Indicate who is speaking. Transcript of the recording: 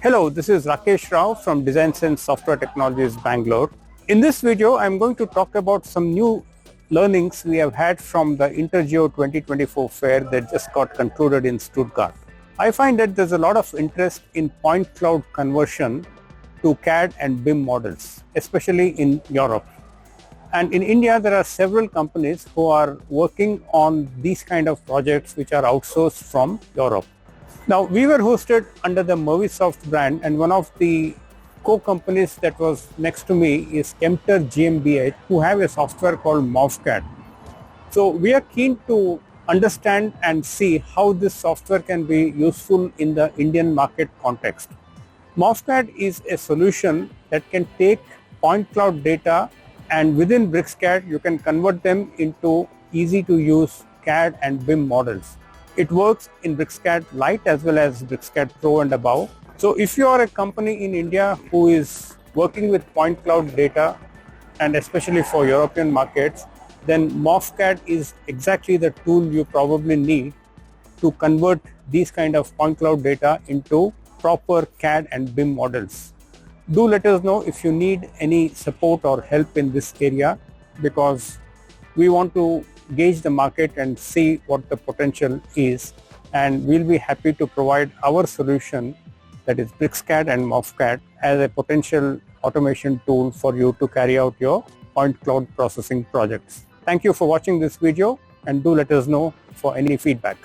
Speaker 1: Hello, this is Rakesh Rao from DesignSense Software Technologies, Bangalore. In this video, I'm going to talk about some new learnings we have had from the Intergeo 2024 fair that just got concluded in Stuttgart. I find that there's a lot of interest in point cloud conversion to CAD and BIM models, especially in Europe. And in India, there are several companies who are working on these kind of projects which are outsourced from Europe. Now, we were hosted under the MorhpCAD brand, and one of the co-companies that was next to me is Kempter GmbH, who have a software called MorhpCAD. So we are keen to understand and see how this software can be useful in the Indian market context. MorhpCAD is a solution that can take point cloud data, and within BricsCAD you can convert them into easy to use CAD and BIM models. It works in BricsCAD Lite as well as BricsCAD Pro and above. So if you are a company in India who is working with point cloud data, and especially for European markets, then MorhpCAD is exactly the tool you probably need to convert these kind of point cloud data into proper CAD and BIM models. Do let us know if you need any support or help in this area, because we want to gauge the market and see what the potential is, and we'll be happy to provide our solution, that is BricsCAD and MorhpCAD, as a potential automation tool for you to carry out your point cloud processing projects. Thank you for watching this video, and do let us know for any feedback.